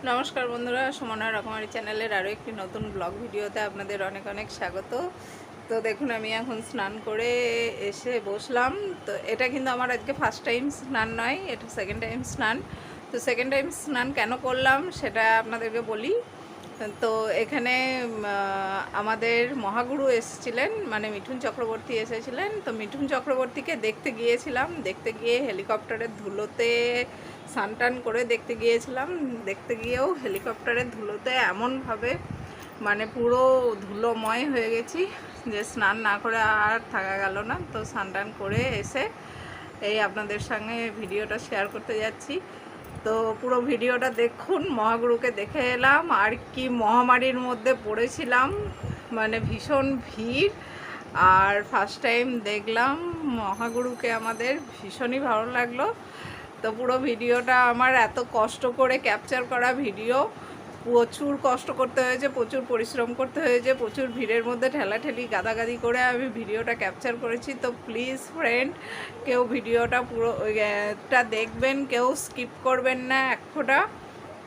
নমস্কার বন্ধুরা, সুমনা রকমারি চ্যানেলের আরও একটি নতুন ব্লগ ভিডিওতে আপনাদের অনেক অনেক স্বাগত। তো দেখুন, আমি এখন স্নান করে এসে বসলাম। তো এটা কিন্তু আমার আজকে ফার্স্ট টাইম স্নান নয়, এটা সেকেন্ড টাইম স্নান। তো সেকেন্ড টাইম স্নান কেন করলাম সেটা আপনাদেরকে বলি। তো এখানে আমাদের মহাগুরু এসেছিলেন, মানে মিঠুন চক্রবর্তী এসেছিলেন। তো মিঠুন চক্রবর্তীকে দেখতে গিয়েছিলাম, দেখতে গিয়ে হেলিকপ্টারের ধুলোতে স্নান করে দেখতে গিয়েছিলাম। দেখতে গিয়েও হেলিকপ্টারের ধুলোতে এমনভাবে মানে পুরো ধুলোময় হয়ে গেছি যে স্নান না করে আর থাকা গেল না। তো স্নান করে এসে এই আপনাদের সঙ্গে ভিডিওটা শেয়ার করতে যাচ্ছি। তো পুরো ভিডিওটা দেখুন। মহাগুরুকে দেখে এলাম, আর কি মহামারীর মধ্যে পড়েছিলাম, মানে ভীষণ ভিড়। আর ফার্স্ট টাইম দেখলাম মহাগুরুকে, আমাদের ভীষণই ভালো লাগলো। তো পুরো ভিডিওটা আমার এত কষ্ট করে ক্যাপচার করা ভিডিও, প্রচুর কষ্ট করতে হয়েছে, প্রচুর পরিশ্রম করতে হয়েছে, প্রচুর ভিড়ের মধ্যে ঠেলাঠেলি গাদাগাদি করে আমি ভিডিওটা ক্যাপচার করেছি। তো প্লিজ ফ্রেন্ড, কেউ ভিডিওটা পুরোটা দেখবেন, কেউ স্কিপ করবেন না এক ফোঁটা,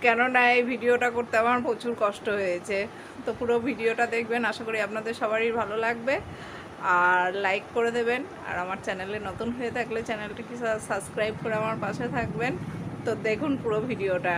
কেননা এই ভিডিওটা করতে আমার প্রচুর কষ্ট হয়েছে। তো পুরো ভিডিওটা দেখবেন, আশা করি আপনাদের সবারই ভালো লাগবে। আর লাইক করে দেবেন, আর আমার চ্যানেলে নতুন হয়ে থাকলে চ্যানেলটিকে সাবস্ক্রাইব করে আমার পাশে থাকবেন। তো দেখুন পুরো ভিডিওটা।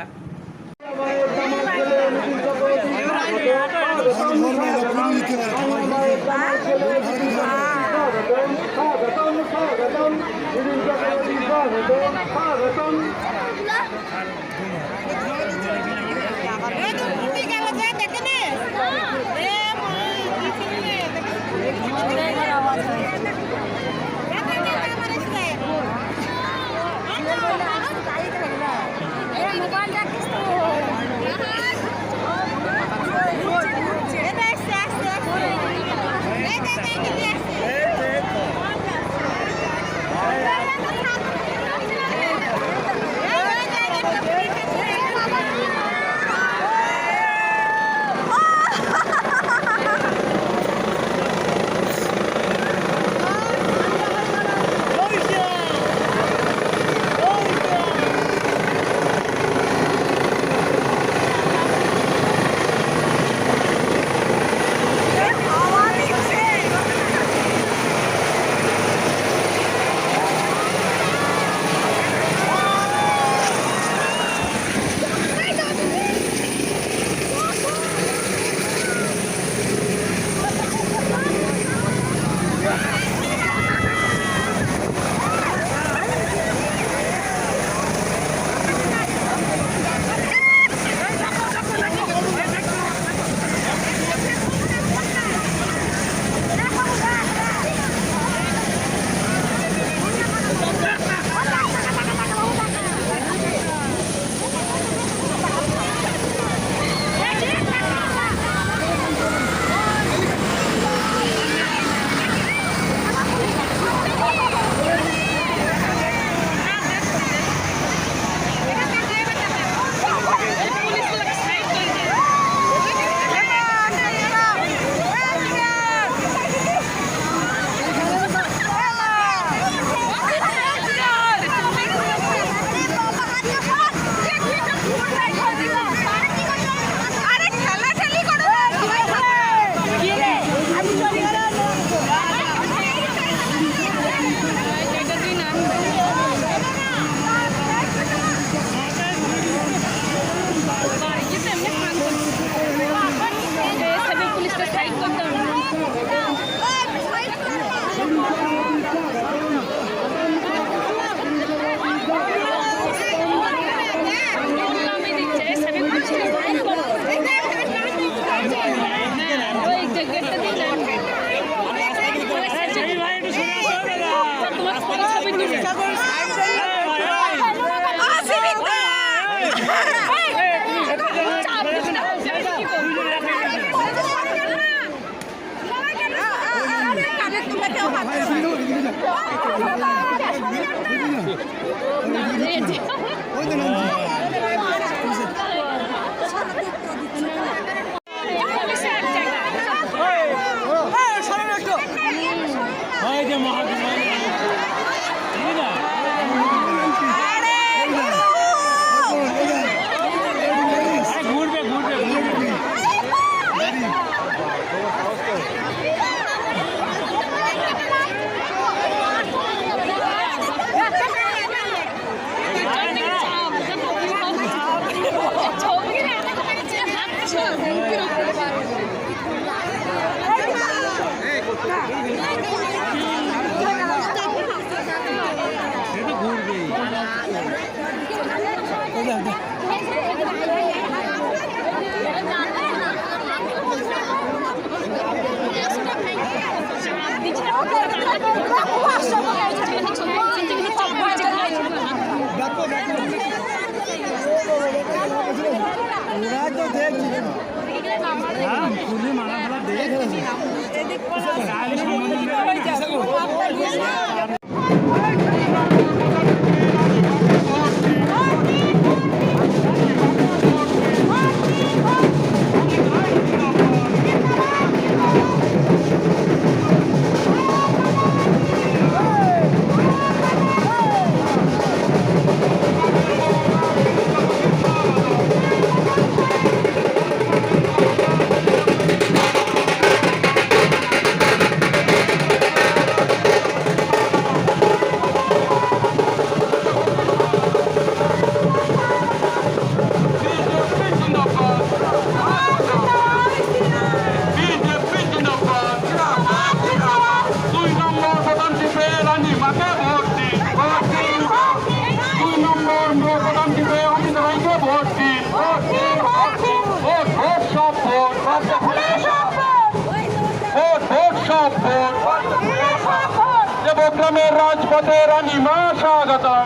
দেবগ্রামের রাজপথে রানী মা স্বাগতম,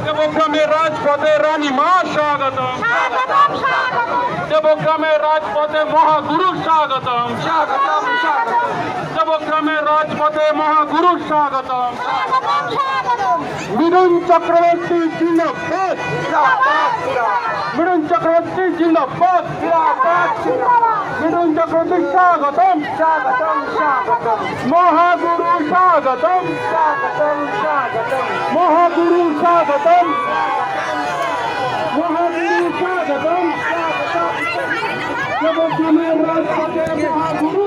দেবগ্রামের রাজপথে রানী মা স্বাগতম, দেবগ্রামের রাজপথে মহাগুরু স্বাগতম, দেবগ্রামের রাজপথে মহাগুরু স্বাগতম। মিঠুন চক্রবর্তী জিন্দাবাদ, মিঠুন চক্রবর্তী জিন্দাবাদ, মিঠুন চক্রবর্তী স্বাগতম, মহাগুরু স্বাগতম, মহাগুরু স্বাগতম, মহাগুরু স্বাগতম। দেবগ্রামের রাজপথে মহাগুরু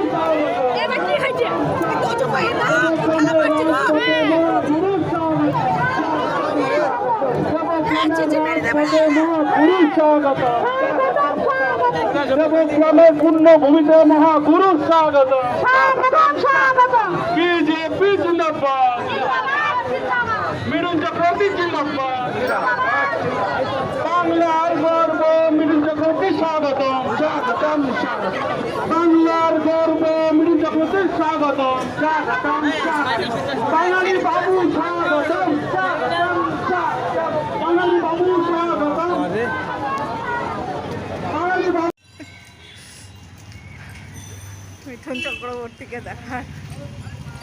দেবগ্রামের পুণ্যভূমিতে মহাগুরু স্বাগত, বিজেপি জিন্দাবাদ, মিঠুন চক্রবর্তী জিন্দাবাদ, বাংলার গর্ব মিঠুন চক্রবর্তী স্বাগতম, বাংলার গর্ব মিঠুন চক্রবর্তী স্বাগতম, বাঙালি বাবু স্বাগতম, বাঙালি বাবু স্বাগতম, বাঙালি বাবু। মিঠুন চক্রবর্তীকে দেখার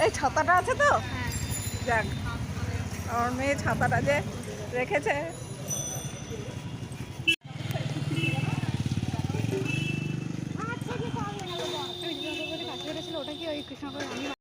এই ছাতাটা আছে তো, যাক আমার মেয়ে ছাতাটা যে রেখেছে। ওটা কি ওই কৃষ্ণনগর